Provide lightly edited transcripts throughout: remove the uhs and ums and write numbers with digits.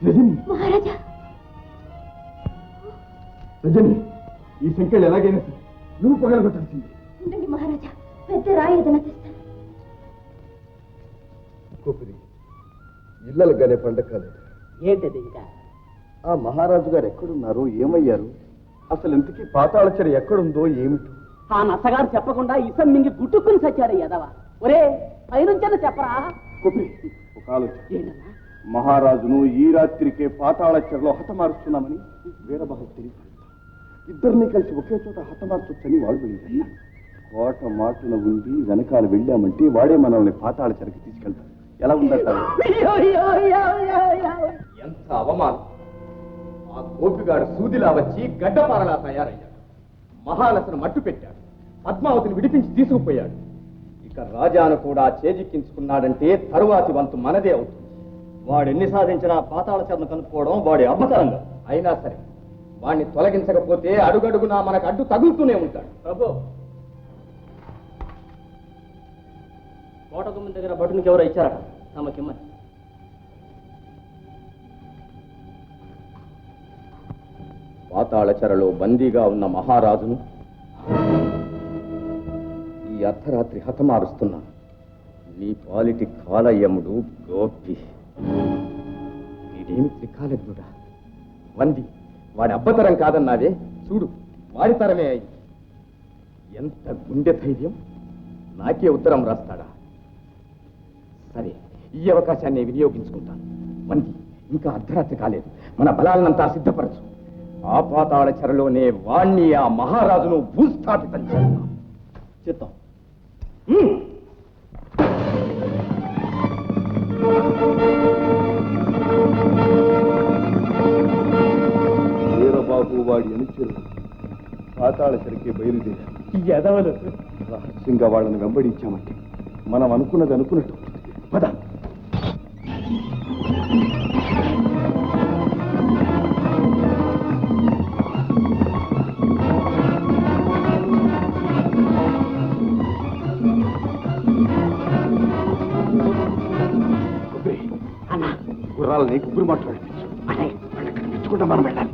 మహారాజా రజని, ఈ సంఖ్యలు ఎలాగైనా సరే నువ్వు పగలగొట్టాల్సింది. ఉండండి మహారాజా, పెద్ద రాయి ఏదైనా తెస్తాను. కోపిరి, ఇళ్ళలుగానే పండగ కాలేదు. ఏంటది ఇంకా? ఆ మహారాజు గారు ఎక్కడున్నారో, ఏమయ్యారు, అసలు ఇంతకీ పాతాళచరి ఎక్కడుందో ఏమిటో. ఆ నచ్చగారు చెప్పకుండా ఇసం మింగి గుట్టుకుని సచ్చారు యదవా. ఒరే పైనుంచని చెప్పరా. కోపిరి, ఒక ఆలోచన. ఏంటన్నా? మహారాజును ఈ రాత్రికే పాతాళచరిలో హతమారుస్తున్నామని వీరబాహు తెలియదు. ఇద్దరిని కలిసి ఒకే చోట హతమార్చొచ్చని వాడు వెళ్ళారు. కోట మాటున ఉండి వెనకాల వెళ్ళామంటే వాడే మనల్ని పాతాళచరికి తీసుకెళ్తాడు. ఎలా ఉందంటారు? ఎంత అవమానం! ఆ గోపిగాడు సూదిలా వచ్చి గడ్డపారలా తయారయ్యాడు. మహానసను మట్టు పెట్టాడు. పద్మావతిని విడిపించి తీసుకుపోయాడు. ఇక రాజాను కూడా చేజిక్కించుకున్నాడంటే తరువాతి వంతు మనదే అవుతుంది. వాడెన్ని సాధించినా పాతాళచరను కనుక్కోవడం వాడి అబ్బతరంగా. అయినా సరే వాణ్ణి తొలగించకపోతే అడుగడుగునా మనకు అడ్డు తగులుతూనే ఉంటాడు. ప్రభు, కోటగుమ్మ దగ్గర భటునికి ఎవరో ఇచ్చారట తమకిమ్మని. పాతాళచరలో బందీగా ఉన్న మహారాజును ఈ అర్ధరాత్రి హతమారుస్తున్నా నీ పాలిటి కాలయముడు గోపి. వీడేమి త్రికాలజ్ఞుడా? వంది వాడి అబ్బతరం కాదన్నావే, చూడు వాడి తరమే అయింది. ఎంత గుండె ధైర్యం! నాకే ఉత్తరం రాస్తాడా? సరే, ఈ అవకాశాన్ని వినియోగించుకుంటాను. వంది, ఇంకా అర్ధరాత్రి కాలేదు, మన బలాలనంతా సిద్ధపరచు. ఆ పాతాళ చెరలోనే వాణ్ణి, ఆ మహారాజును భూస్థాపితం చేస్తాం. చిత్తం. వీరబాబు వాడి అనుచరులు పాతాళ చెరకే బయలుదేరారు. రహస్యంగా వాళ్ళని వెంబడించామంటే మనం అనుకున్నది అనుకున్నట్టు. పద. గుర్రాలని కుబ్బురు మాట్లాడిపించు. వాళ్ళకి కనిపించకుండా మనం వెళ్ళాలి.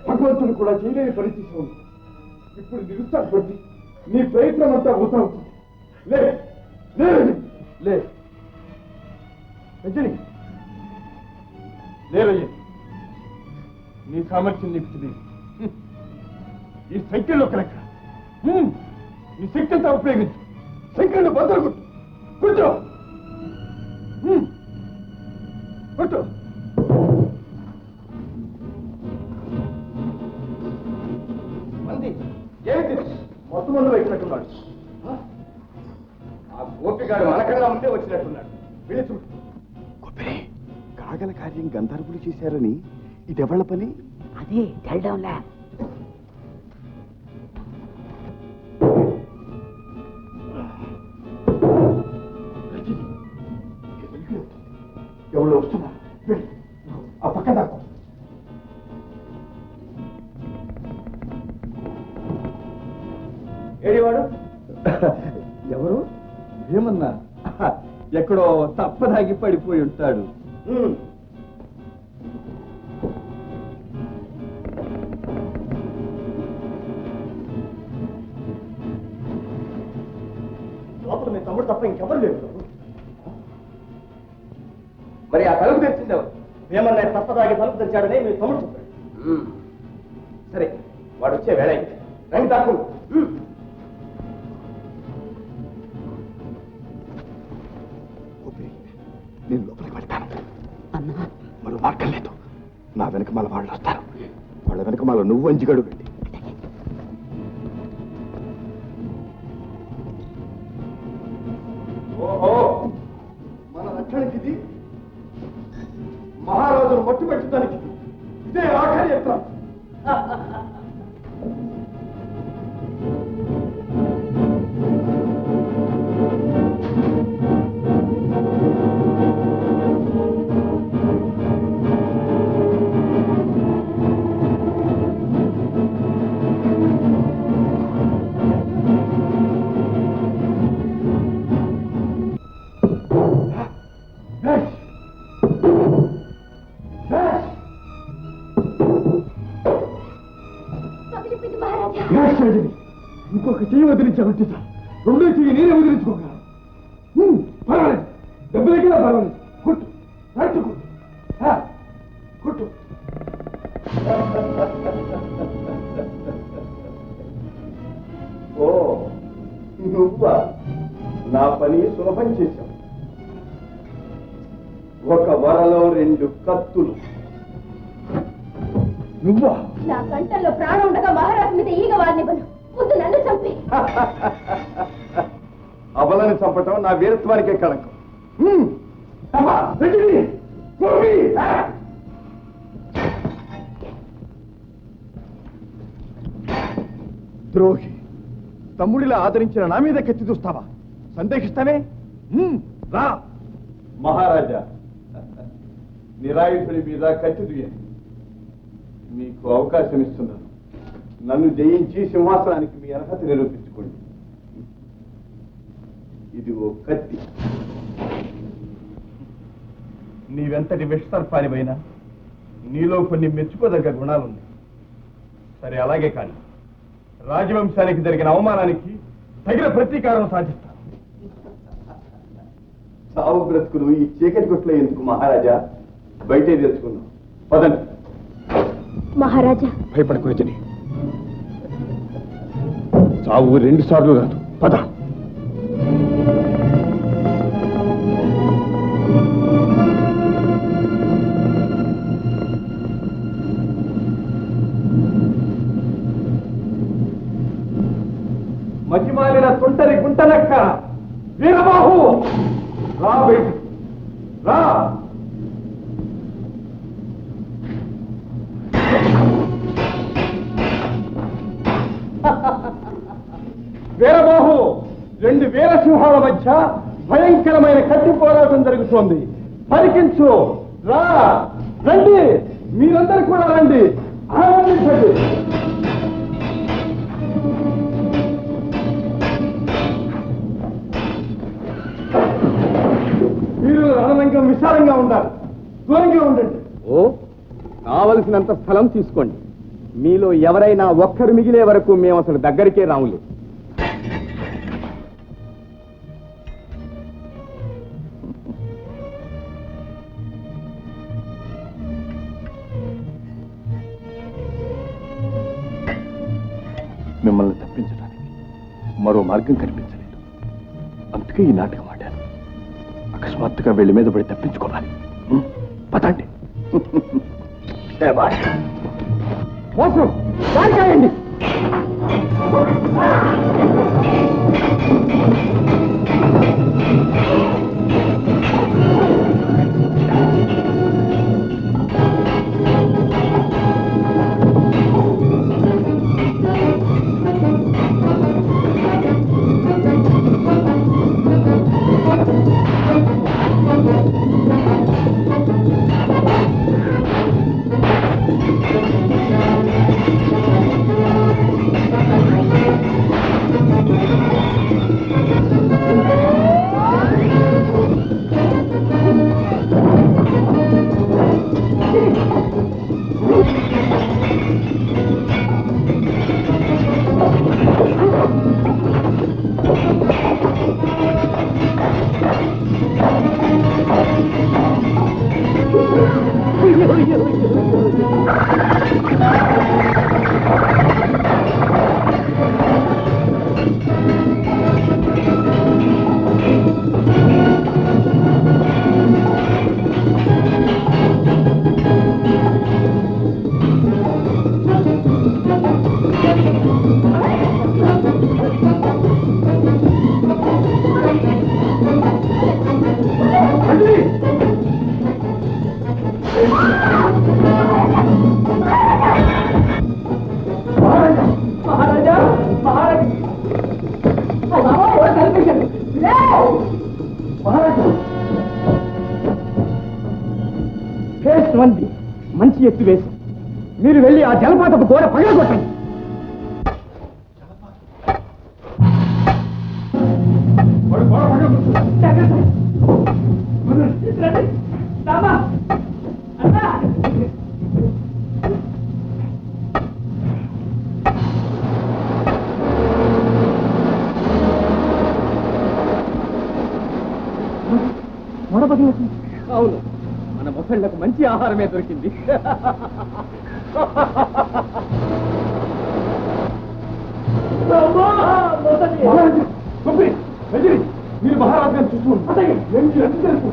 భగవంతుడు కూడా చేయలేని పరిస్థితి ఉంది. ఇప్పుడు నిరుత్సాహపడి నీ ప్రయత్నం అంతా వృధా అవుతుంది. లే లే లే రజని, లే రజని, నీ సామర్థ్యం నీకు తెలియదు. ఈ సైకిల్లో కలెక్క నీ శక్తి అంతా ఉపయోగించు. సైకిల్ బద్దలు కొట్టు. కూర్చో. కొట్టు. ఏమిటి మొత్తం మందు వచ్చినట్టున్నాడు. ఆ గోపిగాడు మనకన్నా ఉంటే వచ్చినట్టున్నాడు. వెళ్ళి చూడు. గోపి, కాగల కార్యం గంధర్వులు చేశారని ఇదెవళ్ళ పని? అది తెల్డంలే. ఎవరో వస్తున్నారు. ఆ పక్క దాకా. ఏడివాడు? ఎవరు? ఏమన్నా? ఎక్కడో తప్పదాగి పడిపోయి ఉంటాడు. లోపల మీ తమ్ముడు తప్ప ఇంకెవరు లేరు. మరి ఆ తలుపు తెచ్చింది ఎవరు? ఏమన్నా తప్పదాగి తలుపు తెచ్చాడని మీ తమ్ముడు చెప్పాడు. సరే, వాడు వచ్చే వేళ రండి తాకు. నేను లోపలికి వెళ్తాను. మరో మార్గం లేదు. నా వెనకమాల వాళ్ళు వస్తారు. వాళ్ళ వెనకమాల నువ్వు అంజిగడు రండి. చెప్పింది మహారాజా. ఇంకొక చెయ్యి వదిలించాలంటే సార్ రెండో చెయ్యి నేనే వదిలించుకోగలను. పర్వాలేదు, డబ్బులకి పర్వాలేదు. కొట్టు రైట్ కొట్టు కొట్టు. ఓ నువ్వా? నా పని సులభం చేశావు. ఒక వరలో 2 కత్తులు. నువ్వా? నా కంటల్లో ప్రాణం ఉండగా మహారాజు మీద ఈగ వారినివ్వను. ముందు నన్ను చంపి. అబలని చంపటం నా వీరత్వానికే కళంకం. ద్రోహి, తమ్ముడిలా ఆదరించిన నా మీద కత్తి చూస్తావా? సందేహిస్తావే? రా మహారాజా, నిరాయుధుడి మీద కత్తి దుయ్యండి. మీకు అవకాశం ఇస్తున్నాను. నన్ను జయించి సింహాసనానికి మీ అర్హత నిరూపించుకోండి. ఇది ఓ కత్తి. నీవెంతటి విషసర్పానివైనా నీలో కొన్ని మెచ్చుకోదగ్గ గుణాలున్నాయి. సరే, అలాగే కానీ రాజవంశానికి జరిగిన అవమానానికి తగిన ప్రతీకారం సాధిస్తాను. చావు బ్రతుకులు ఈ చీకటి కొట్లో ఎందుకు మహారాజా? బయటే తెలుసుకున్నాం. పదండి. మహారాజా, భయపడకు రజని. చావు 2 సార్లు రాదు. పద. మతిమాలిన తుంటరి గుంటలెక్క వీరబాహు, రా బయటికి రా. వీరబాహు, 2 వీరసింహాల మధ్య భయంకరమైన కత్తి పోరాటం జరుగుతోంది. పరికించు. రా, రండి, మీరందరూ కూడా రండి. ఆనందించండి. మీరు రణరంగం విశాలంగా ఉండాలి. దూరంగా ఉండండి. ఓ, కావలసినంత స్థలం తీసుకోండి. మీలో ఎవరైనా ఒక్కరు మిగిలే వరకు మేము అసలు దగ్గరికే రాములేదు. మిమ్మల్ని తప్పించడానికి మరో మార్గం కనిపించలేదు. అందుకే ఈ నాటకం ఆడాను. అకస్మాత్తుగా వెళ్ళి మీద పడి తప్పించుకోవాలి. పదండి. మోసం కాయండి. మంచి ఎత్తు వేసి మీరు వెళ్ళి ఆ జలపాతపు గోడ పగలగొట్టండి. బదిలింది. అవును, మన మొసళ్లకు మంచి ఆహారమే దొరికింది. మీరు మహారాజు గారు చూస్తూ తెలుసు.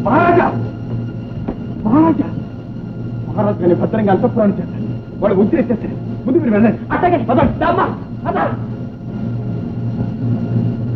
మహారాజు గారిని భద్రంగా అంతఃపురాన్ని చేస్తారు. వాడు ఉద్రేసేస్తారు. ముందు మీరు వెళ్ళండి. అట్టగే